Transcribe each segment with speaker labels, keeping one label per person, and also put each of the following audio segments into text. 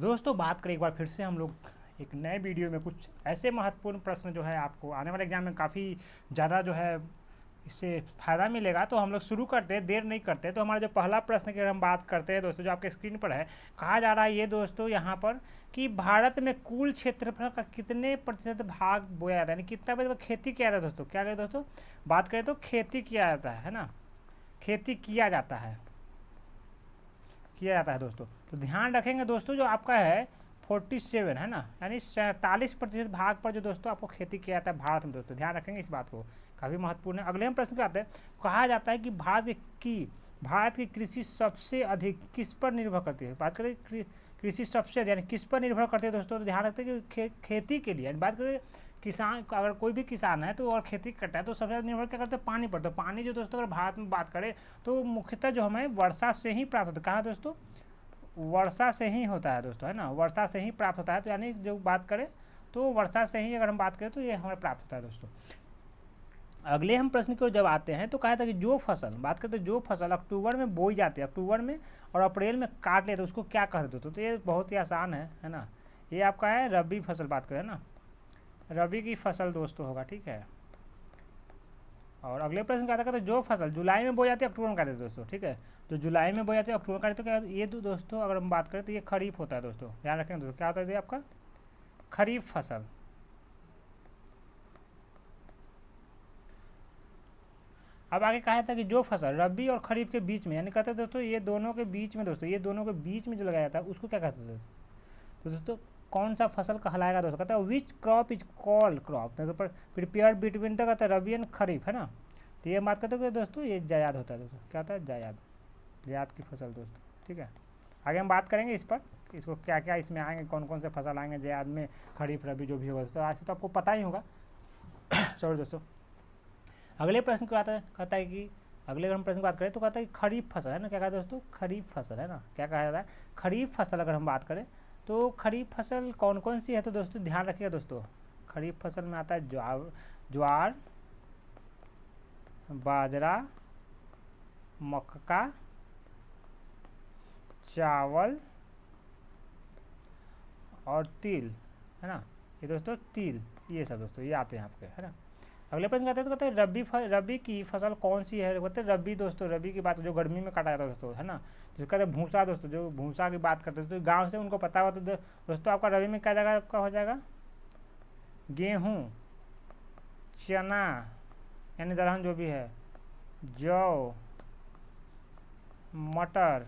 Speaker 1: दोस्तों बात करें एक बार फिर से हम लोग एक नए वीडियो में कुछ ऐसे महत्वपूर्ण प्रश्न जो है आपको आने वाले एग्जाम में काफ़ी ज़्यादा जो है इससे फ़ायदा मिलेगा। तो हम लोग शुरू करते हैं, देर नहीं करते। तो हमारा जो पहला प्रश्न की अगर हम बात करते हैं दोस्तों, जो आपके स्क्रीन पर है, कहा जा रहा है ये दोस्तों यहाँ पर कि भारत में कुल क्षेत्रफल का कितने प्रतिशत भाग बोया जाता है, यानी कितना प्रतिशत खेती किया जाता है दोस्तों। क्या करें दोस्तों, बात करें तो खेती किया जाता है ना, खेती किया जाता है दोस्तों। तो ध्यान रखेंगे दोस्तों, जो आपका है 47 है ना, यानी 47% भाग पर जो दोस्तों आपको खेती किया जाता है भारत में दोस्तों। ध्यान रखेंगे इस बात को, काफ़ी महत्वपूर्ण है। अगले हम प्रश्न पे आते हैं। कहा जाता है कि भारत की कृषि सबसे अधिक किस पर निर्भर करती है। बात करें कृषि सबसे अधिक यानी किस पर निर्भर करती है दोस्तों, तो ध्यान रखते हैं कि खेती के लिए बात करें। किसान, अगर कोई भी किसान है तो और खेती करता है तो सबसे ज़्यादा निर्भर क्या करते हैं, पानी पर। तो पानी जो दोस्तों अगर भारत में बात करें तो मुख्यतः जो हमें वर्षा से ही प्राप्त होता है। कहाँ दोस्तों, वर्षा से ही होता है दोस्तों, है ना, वर्षा से ही प्राप्त होता है। तो यानी जो बात करें तो वर्षा से ही अगर हम बात करें तो ये हमें प्राप्त होता है दोस्तों। अगले हम प्रश्न की ओर जब आते हैं तो कहा था कि जो फसल, बात करते हैं जो फसल अक्टूबर में बोई जाती है, अक्टूबर में और अप्रैल में काट लेते हैं, उसको क्या कहते दोस्तों। तो ये बहुत ही आसान है ना, ये आपका है रबी फसल। बात करें ना, रबी की फसल दोस्तों होगा, ठीक है। और अगले प्रश्न क्या था, जो फसल जुलाई में बोई जाती है अक्टूबर में काटे दोस्तों, ठीक है। जो जुलाई में बोई जाती है अक्टूबर में काटे, तो क्या ये दोस्तों अगर हम बात करें तो ये खरीफ होता है दोस्तों। ध्यान रखें दोस्तों, क्या होता है ये आपका खरीफ फसल। अब आगे कहा था कि जो फसल रबी और खरीफ के बीच में, यानी कहते हैं दोस्तों ये दोनों के बीच में दोस्तों, ये दोनों के बीच में जो लगाया जाता है उसको क्या कहते हैं। तो दोस्तों कौन सा फसल कहलाएगा दोस्तों, कहता है which crop is called crop, पर प्रिपेयर बिटवीन तक कहता है रबी एंड खरीफ, है ना। तो ये बात करते हैं दोस्तों, ये जायद होता है दोस्तों। क्या होता है, जायद की फसल दोस्तों, ठीक है। आगे हम बात करेंगे इस पर, इसको क्या क्या इसमें आएंगे, कौन कौन से फसल आएंगे जायद में, खरीफ रबी जो भी होगा दोस्तों, आज तो आपको पता ही होगा। सॉरी दोस्तों। अगले प्रश्न को आता है, कहता है कि अगले हम प्रश्न की बात करें तो कहता है कि खरीफ फसल, है ना। क्या कहा दोस्तों, खरीफ फसल, है ना। क्या कहा जाता है, खरीफ फसल अगर हम बात करें तो खरीफ फसल कौन कौन सी है, तो दोस्तों ध्यान रखिएगा दोस्तों। खरीफ फसल में आता है ज्वार, बाजरा, मक्का, चावल और तिल, है ना। ये दोस्तों तिल, ये सब दोस्तों ये आते हैं आपके, है ना। अगले प्रश्न कहते हैं तो कहते हैं रबी की फसल कौन सी है। कहते हैं रबी दोस्तों, रबी की बात जो गर्मी में काटा जाता है दोस्तों, है ना। जो कहते हैं भूसा दोस्तों, जो भूसा की बात करते हैं दोस्तों, गाँव से उनको पता हुआ। तो दोस्तों आपका रबी में क्या जाएगा, आपका हो जाएगा गेहूँ, चना यानी दलहन जो भी है, जौ, मटर,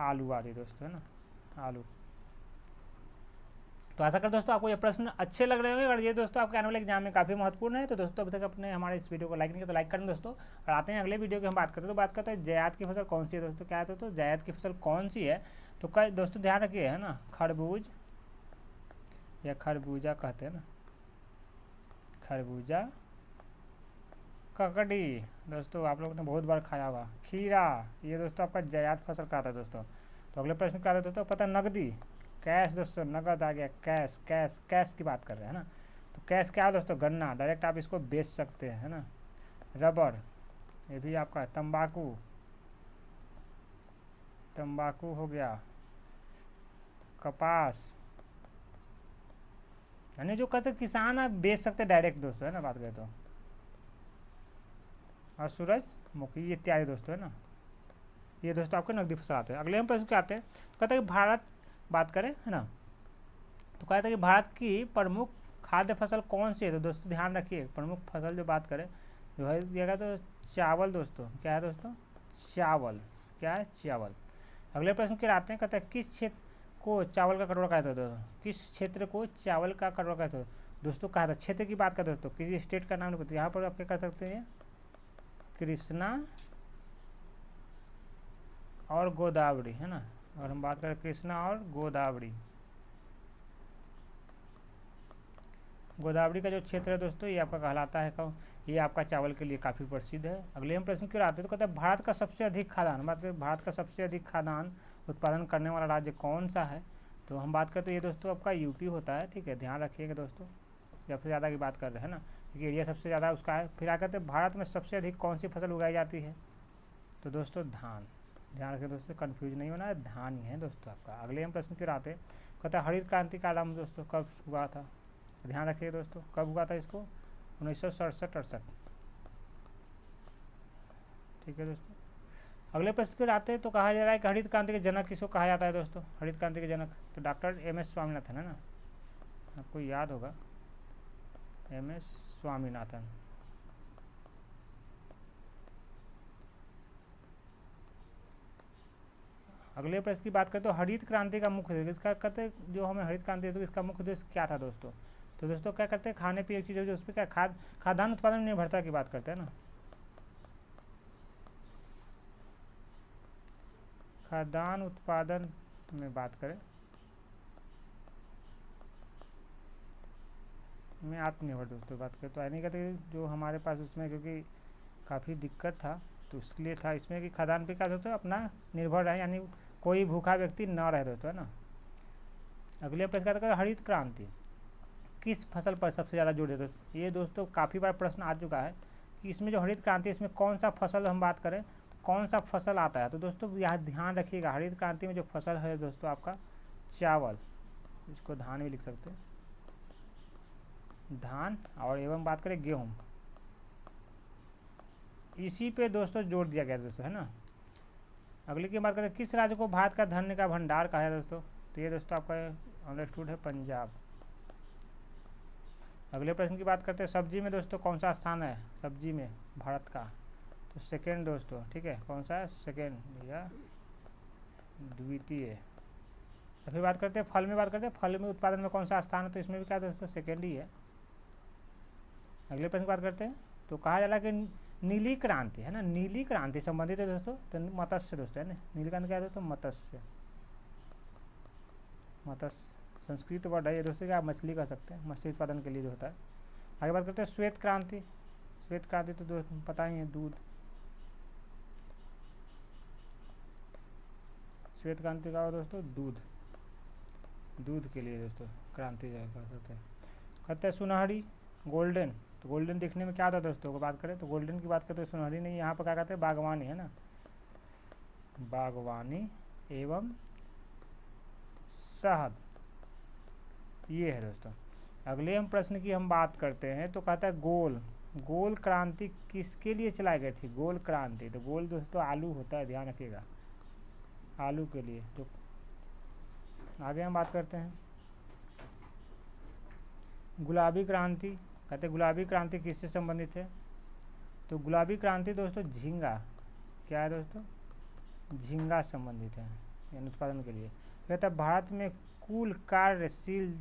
Speaker 1: आलू आदि दोस्तों, है ना, आलू। तो आशा कर दोस्तों आपको ये प्रश्न अच्छे लग रहे होंगे। अगर ये दोस्तों आपके आने वाले एग्जाम में काफ़ी महत्वपूर्ण है तो दोस्तों अभी तक अपने हमारे इस वीडियो को लाइक नहीं किया तो लाइक करें दोस्तों। और आते हैं अगले वीडियो की हम बात करते हैं। तो बात करते हैं जायद की फसल कौन सी है दोस्तों। क्या है दोस्तों, जायद की फसल कौन सी है। तो कई दोस्तों ध्यान रखिए, है ना, खरबूज या खरबूजा कहते हैं ना, खरबूजा, ककड़ी दोस्तों आप लोगों ने बहुत बार खाया होगा, खीरा, ये दोस्तों आपका जायद फसल का आता है दोस्तों। तो अगले प्रश्न क्या आता है दोस्तों, पता है नकदी, कैश दोस्तों, नगद आ गया, कैश कैश कैश की बात कर रहे हैं ना। तो कैश क्या है दोस्तों, गन्ना, डायरेक्ट आप इसको बेच सकते हैं, है ना। रबर, ये भी आपका तंबाकू, तंबाकू हो गया, कपास, यानी जो कहते किसान आप बेच सकते डायरेक्ट दोस्तों, है ना, बात करें तो। और सूरजमुखी इत्यादि दोस्तों, है ना। ये दोस्तों आपके नकदी फसल आते हैं। अगले हम प्रश्न क्या आते हैं, कहते हैं कि भारत बात करें, है ना। तो कहते हैं कि भारत की प्रमुख खाद्य फसल कौन सी है। तो दोस्तों ध्यान रखिए, प्रमुख फसल जो बात करें जो है ये क्या, तो चावल दोस्तों। क्या है दोस्तों, चावल, क्या है, चावल। अगले प्रश्न के आते हैं, कहते हैं किस क्षेत्र को चावल का कटोरा कहते हैं दोस्तों। किस क्षेत्र को चावल का कटोरा कहते हैं दोस्तों। कहा था क्षेत्र की बात करते दोस्तों, किसी स्टेट का नाम नहीं पता। यहाँ पर आप क्या कर सकते हैं, कृष्णा और गोदावरी, है ना। अगर हम बात करें कृष्णा और गोदावरी, गोदावरी का जो क्षेत्र है दोस्तों ये आपका कहलाता है, ये आपका चावल के लिए काफ़ी प्रसिद्ध है। अगले हम प्रश्न की ओर आते हैं। तो कहते हैं भारत का सबसे अधिक खाद्यान्न, बात करें भारत का सबसे अधिक खाद्यान्न उत्पादन करने वाला राज्य कौन सा है। तो हम बात करते हैं ये दोस्तों आपका यूपी होता है, ठीक है। ध्यान रखिएगा दोस्तों, सबसे ज़्यादा की बात कर रहे हैं ना, क्योंकि एरिया सबसे ज़्यादा उसका है। फिर आ कहते हैं भारत में सबसे अधिक कौन सी फसल उगाई जाती है। तो दोस्तों धान, ध्यान रखें दोस्तों, कन्फ्यूज नहीं होना है, धान ही है दोस्तों आपका। अगले हम प्रश्न पर आते हैं, कहता है हरित क्रांति का आरंभ दोस्तों कब हुआ था। ध्यान रखिए दोस्तों, कब हुआ था इसको, 1967-68। ठीक है दोस्तों। अगले प्रश्न पर आते हैं, तो कहा जा रहा है कि हरित क्रांति के जनक किसको कहा जाता है दोस्तों, हरित क्रांति के जनक तो डॉक्टर एम.एस. स्वामीनाथन है ना, आपको याद होगा एम.एस. स्वामीनाथन। अगले प्रश्न की बात करें तो हरित क्रांति का मुख्य उद्देश्य, इसका कहते जो हमें हरित क्रांति तो इसका मुख्य उद्देश्य क्या था दोस्तों। तो दोस्तों क्या करते हैं, खाने पीने की चीज़ें जो उस पर क्या खाद्यान्न उत्पादन निर्भरता की बात करते हैं ना, खाद्यान्न उत्पादन में बात करें में आत्मनिर्भर दोस्तों बात करें तो नहीं कहते जो हमारे पास उसमें क्योंकि काफ़ी दिक्कत था तो इसलिए था इसमें कि खाद्यान्न पे क्या दोस्तों अपना निर्भर रहे, यानी कोई भूखा व्यक्ति न रहे दोस्तों, है ना। अगले प्रश्न का हरित क्रांति किस फसल पर सबसे ज़्यादा जोर देते हैं। ये दोस्तों काफ़ी बार प्रश्न आ चुका है कि इसमें जो हरित क्रांति है इसमें कौन सा फसल हम बात करें तो कौन सा फसल आता है। तो दोस्तों यहाँ ध्यान रखिएगा, हरित क्रांति में जो फसल है दोस्तों आपका चावल, इसको धान भी लिख सकते हैं, धान, और एवं बात करें गेहूँ, इसी पे दोस्तों जोर दिया गया दोस्तों, है ना। अगले की बात करें किस राज्य को भारत का धन का भंडार कहा है दोस्तों, तो ये दोस्तों आपका अंडरस्टूड है पंजाब। अगले प्रश्न की बात करते हैं सब्जी में दोस्तों कौन सा स्थान है सब्जी में भारत का, तो सेकेंड दोस्तों, ठीक है, कौन सा है सेकेंड या द्वितीय। फिर बात करते हैं फल में, बात करते हैं फल में उत्पादन में कौन सा स्थान है, तो इसमें भी क्या दोस्तों सेकेंड ही है। अगले प्रश्न की बात करते हैं तो कहा जा रहा है कि नीली क्रांति है ना, नीली क्रांति संबंधित है दोस्तों तो मत्स्य दोस्तों, है ना। नीली क्रांति क्या है दोस्तों, मत्स्य, मत्स्य संस्कृत वर्ड है ये दोस्तों, क्या आप मछली कह सकते हैं, मछली उत्पादन के लिए जो होता है। आगे बात करते हैं श्वेत क्रांति, श्वेत क्रांति तो दोस्तों पता ही है दूध, श्वेत क्रांति का दोस्तों दूध, दूध के लिए दोस्तों क्रांति जो कह सकते हैं। कहते हैं सुनहरी गोल्डन, तो गोल्डन दिखने में क्या था दोस्तों को बात करें तो गोल्डन की बात करते हैं सुनहरी नहीं, यहाँ पर क्या कहते हैं बागवानी, है ना, बागवानी एवं शहद, ये है दोस्तों। अगले हम प्रश्न की हम बात करते हैं तो कहता है गोल क्रांति किसके लिए चलाई गई थी, गोल क्रांति, तो गोल दोस्तों आलू होता है, ध्यान रखिएगा, आलू के लिए। तो आगे हम बात करते हैं गुलाबी क्रांति, कहते हैं गुलाबी क्रांति किससे संबंधित है, तो गुलाबी क्रांति दोस्तों झींगा, क्या है दोस्तों, झींगा संबंधित है यानी उत्पादन के लिए। कहता है भारत में कुल कार्यशील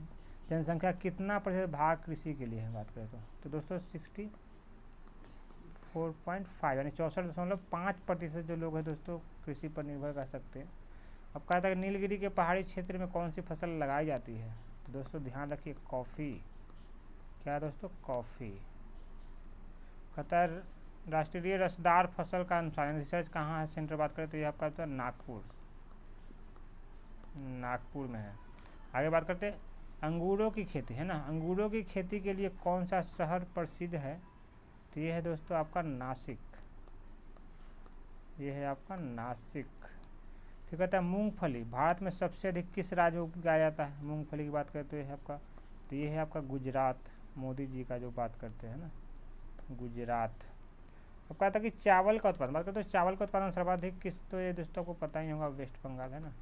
Speaker 1: जनसंख्या कितना प्रतिशत भाग कृषि के लिए है बात करें तो दोस्तों 64.5 यानी 64.5% जो लोग हैं दोस्तों कृषि पर निर्भर कर सकते हैं। अब कहता है नीलगिरी के पहाड़ी क्षेत्र में कौन सी फसल लगाई जाती है, तो दोस्तों ध्यान रखिए कॉफ़ी, क्या है दोस्तों कॉफ़ी। कहता है राष्ट्रीय रसदार फसल का अनुसंधान रिसर्च कहाँ है सेंटर बात करें तो ये आपका तो नागपुर में है। आगे बात करते हैं अंगूरों की खेती, है ना, अंगूरों की खेती के लिए कौन सा शहर प्रसिद्ध है, तो ये है दोस्तों आपका नासिक, ये है आपका नासिक। फिर कहता है मूंगफली भारत में सबसे अधिक किस राज्य में उगाया जाता है, मूंगफली की बात करें तो ये है आपका, तो ये है आपका गुजरात, मोदी जी का जो बात करते हैं ना गुजरात। अब कहता है कि चावल का उत्पादन बात करते हैं, चावल का उत्पादन सर्वाधिक किस, तो ये दोस्तों को पता ही होगा वेस्ट बंगाल, है ना,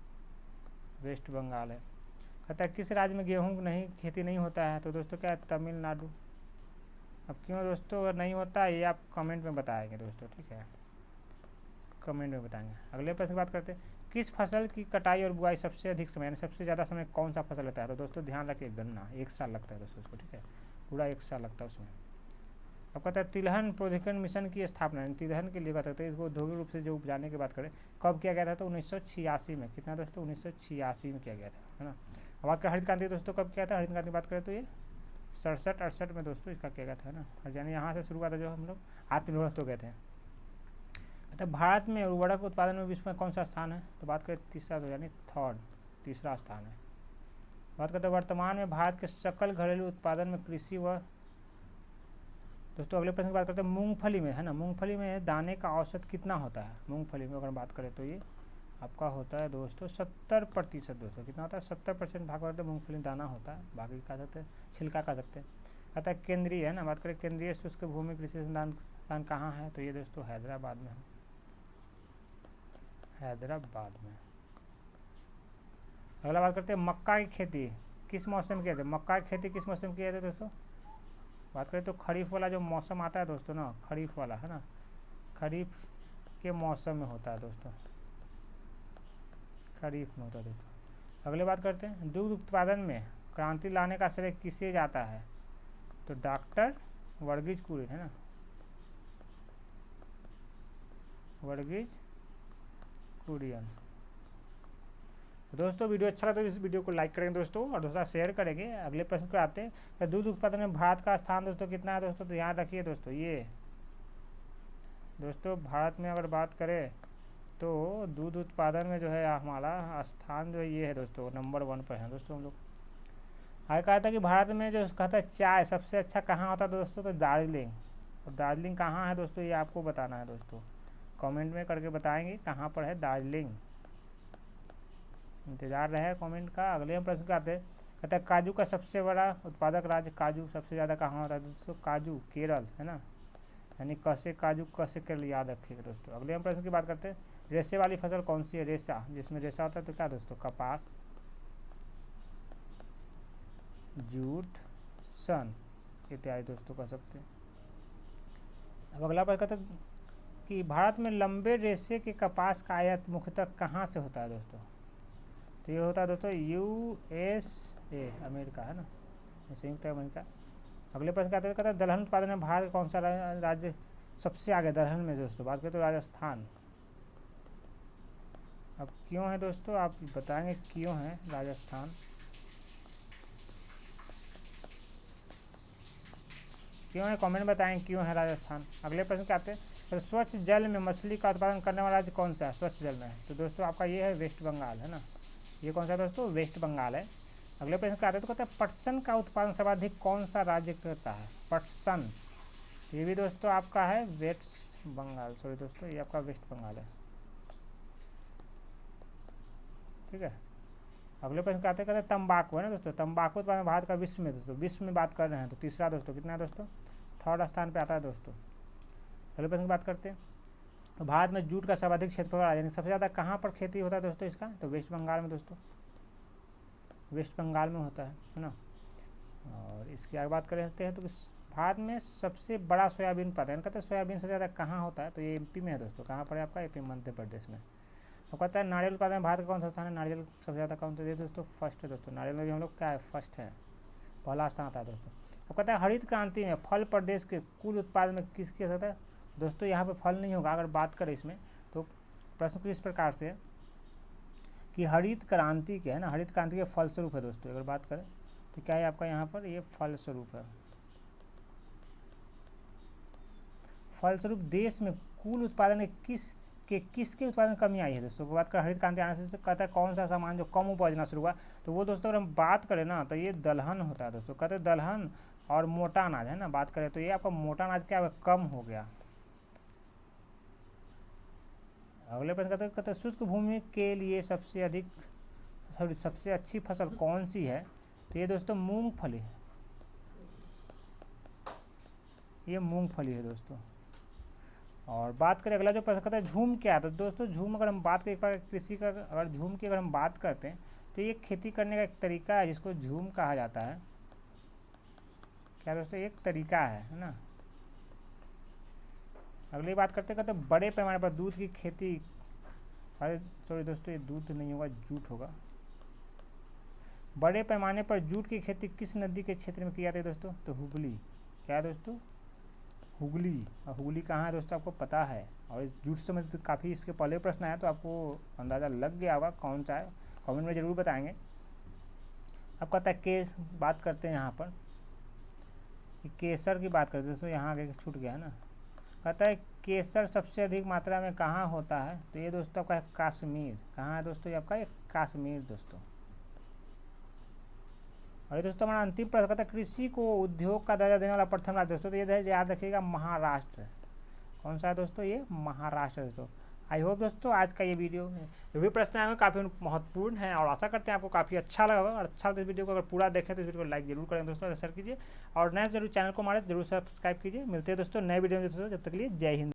Speaker 1: वेस्ट बंगाल है। कहता है किस राज्य में गेहूँ नहीं खेती नहीं होता है, तो दोस्तों क्या है तमिलनाडु। अब क्यों दोस्तों अगर नहीं होता ये आप कमेंट में बताएंगे दोस्तों, ठीक है, कमेंट में बताएंगे। अगले प्रश्न की बात करते हैं किस फसल की कटाई और बुआई सबसे अधिक समय यानी सबसे ज़्यादा समय कौन सा फसल लेता है, तो दोस्तों ध्यान रखिए गन्ना, 1 साल लगता है दोस्तों उसको, ठीक है, पूरा 1 साल लगता है उसमें। अब कहता है तिलहन प्रौद्योगिकी मिशन की स्थापना, तिलहन के लिए कहते हैं इसको औद्योगिक रूप से जो उपजाने की बात करें कब किया गया था, तो 1986 में, कितना दोस्तों 1986 में किया गया था, है ना। अब बात करें हरित क्रांति दोस्तों कब किया था, हरित क्रांति की बात करें तो ये 67-68 में दोस्तों इसका किया गया था, है ना, यानी यहाँ से शुरू हुआ था जो हम लोग आत्मनिर्भर हो गए थे। तो भारत में उर्वरक उत्पादन में विश्व में कौन सा स्थान है, तो बात करें तीसरा, तो यानी तीसरा स्थान है। बात करते हैं वर्तमान में भारत के सकल घरेलू उत्पादन में कृषि व दोस्तों अगले प्रश्न की बात करते हैं मूंगफली में, है ना, मूंगफली में दाने का औसत कितना होता है, मूंगफली में अगर बात करें तो ये आपका होता है दोस्तों 70%। दोस्तों कितना होता है 70% भाग होता है मूंगफली दाना होता है, बाकी कह सकते हैं छिलका कह सकते हैं। कहता है केंद्रीय है ना, बात करें केंद्रीय शुष्क भूमि कृषि स्थान कहाँ है, तो ये दोस्तों हैदराबाद में है, हैदराबाद में। अगला बात करते हैं मक्का की खेती किस मौसम में किया जाता है, मक्का की खेती किस मौसम में किया जाता है दोस्तों। बात करें तो खरीफ वाला जो मौसम आता है दोस्तों ना, खरीफ वाला है ना, खरीफ के मौसम में होता है दोस्तों, खरीफ में होता है दोस्तों। अगले बात करते हैं दूध उत्पादन में क्रांति लाने का श्रेय किसे जाता है, तो डॉक्टर वर्गीज कुरियन है ना, वर्गीज कुरियन। दोस्तों वीडियो अच्छा लगा तो इस वीडियो को लाइक करेंगे दोस्तों, और दोस्तों शेयर करेंगे। अगले प्रश्न पर आते हैं, दूध उत्पादन में भारत का स्थान दोस्तों कितना है दोस्तों, तो याद रखिए दोस्तों ये दोस्तों भारत में अगर बात करें तो दूध उत्पादन में जो है हमारा स्थान जो ये है दोस्तों नंबर 1 पर है दोस्तों हम लोग। आगे कहा था कि भारत में जो कहता है चाय सबसे अच्छा कहाँ होता है दोस्तों, तो दार्जिलिंग। और दार्जिलिंग कहाँ है दोस्तों, ये आपको बताना है दोस्तों, कमेंट में करके बताएंगे कहाँ पर है दार्जिलिंग, इंतजार रहे कमेंट का। अगले हम प्रश्न आते हैं, कहता है काजू का सबसे बड़ा उत्पादक राज्य काजू सबसे ज़्यादा कहाँ होता है दोस्तों, काजू केरल है ना, यानी कैसे काजू कैसे केरल याद रखिएगा दोस्तों। अगले हम प्रश्न की बात करते हैं, रेशे वाली फसल कौन सी है, रेशा जिसमें रेशा होता है तो क्या दोस्तों, कपास, जूट, सन इत्यादि दोस्तों कह सकते हैं। अब अगला प्रश्न कहते हैं कि भारत में लंबे रेशे के कपास का आयात मुख्यतः कहाँ से होता है दोस्तों, तो ये होता है दोस्तों USA अमेरिका है ना, संयुक्त अमेरिका। अगले प्रश्न कहते हैं, कहता है दलहन उत्पादन में भारत का कौन सा राज्य सबसे आगे दलहन में दोस्तों, बात करें तो राजस्थान। अब क्यों है दोस्तों, आप बताएंगे क्यों है राजस्थान, क्यों है कमेंट बताएं क्यों है राजस्थान। अगले प्रश्न क्या आते हैं, तो स्वच्छ जल में मछली का उत्पादन करने वाला राज्य कौन सा है, स्वच्छ जल में, तो दोस्तों आपका ये है वेस्ट बंगाल है ना, ये कौन सा दोस्तों, वेस्ट बंगाल है। अगले प्रश्न क्या आते हैं, तो कहते हैं पटसन का उत्पादन सर्वाधिक कौन सा राज्य करता है, पटसन, ये भी दोस्तों आपका है वेस्ट बंगाल, सॉरी दोस्तों ये आपका वेस्ट बंगाल है, ठीक है। अगले प्रश्न क्या आते हैं, कहते हैं तंबाकू है ना दोस्तों, तंबाकू उत्पादन भारत का विश्व में दोस्तों, विश्व में बात कर रहे हैं तो तीसरा दोस्तों कितना है दोस्तों, 3rd स्थान पे आता है दोस्तों। अगले प्रश्न की बात करते हैं, तो भारत में जूट का सर्वाधिक क्षेत्रफल यानी सबसे ज़्यादा कहाँ पर खेती होता है दोस्तों इसका, तो वेस्ट बंगाल में दोस्तों, वेस्ट बंगाल में होता है ना। और इसकी आगे बात करते हैं तो भारत में सबसे बड़ा सोयाबीन उत्पादन कहते हैं सोयाबीन सबसे ज़्यादा कहाँ होता है, तो ये MP में है दोस्तों, कहाँ पर है आपका, AP मध्य प्रदेश में। तो कहता है नारियल उत्पादन में भारत का कौन सा स्थान है, नारियल सबसे ज़्यादा कौन सा, दोस्तों फर्स्ट है दोस्तों, नारियल में भी हम लोग क्या है फर्स्ट है, पहला स्थान आता है दोस्तों। तो कहता है हरित क्रांति में फल प्रदेश के कुल उत्पादन में किसके साथ है दोस्तों, यहाँ पे फल नहीं होगा। अगर बात करें इसमें तो प्रश्न कुछ इस प्रकार से है कि हरित क्रांति के है ना, हरित क्रांति के फलस्वरूप है दोस्तों, अगर बात करें तो क्या है आपका यहाँ पर ये फलस्वरूप है, फलस्वरूप देश में कुल उत्पादन में किसके उत्पादन कमी आई है दोस्तों। बात करें हरित क्रांति आने से कहता है कौन सा सामान जो कम उपजना शुरू हुआ, तो वो दोस्तों अगर हम बात करें ना तो ये दलहन होता है दोस्तों, कहते हैं दलहन और मोटा अनाज है ना, बात करें तो ये आपका मोटा अनाज क्या कम हो गया। अगले प्रश्न कहते हैं शुष्क भूमि के लिए सबसे अच्छी फसल कौन सी है, तो ये दोस्तों मूंगफली है, ये मूंगफली है दोस्तों। और बात करें अगला जो प्रश्न कहता है झूम क्या है, तो दोस्तों झूम अगर हम बात करें एक बार कृषि का, अगर झूम की अगर हम बात करते हैं तो ये खेती करने का एक तरीका है जिसको झूम कहा जाता है, क्या दोस्तों एक तरीका है ना। अगली बात करते कहते बड़े पैमाने पर दूध की खेती, अरे सॉरी दोस्तों ये दूध नहीं होगा जूट होगा, बड़े पैमाने पर जूट की खेती किस नदी के क्षेत्र में की जाती है दोस्तों, तो हुगली, क्या है दोस्तों हुगली। और हुगली कहाँ है दोस्तों आपको पता है, और इस जूट से तो काफ़ी इसके पहले प्रश्न आया तो आपको अंदाज़ा लग गया होगा कौन सा है, कमेंट में ज़रूर बताएंगे। अब कहता है केस बात करते हैं यहाँ पर केसर की बात करते हैं दोस्तों, यहाँ आगे छूट गया है ना। कहता है केसर सबसे अधिक मात्रा में कहाँ होता है, तो ये दोस्तों आपका है कश्मीर, कहाँ है दोस्तों ये आपका है कश्मीर दोस्तों। और ये दोस्तों हमारा अंतिम प्रश्न कहता है कृषि को उद्योग का दर्जा देने वाला प्रथम राज्य दोस्तों, तो ये याद रखिएगा महाराष्ट्र, कौन सा है दोस्तों ये महाराष्ट्र दोस्तों। आई होप दोस्तों आज का ये वीडियो में जो भी प्रश्न आएंगे काफ़ी महत्वपूर्ण है और आशा करते हैं आपको काफ़ी अच्छा लगा होगा। और अच्छा तो इस वीडियो को अगर पूरा देखें तो इस वीडियो को लाइक जरूर करें दोस्तों, शेयर कीजिए और नए जरूर चैनल को हमारे जरूर सब्सक्राइब कीजिए। मिलते हैं दोस्तों नए वीडियो में दोस्तों, जब तक के लिए जय हिंद।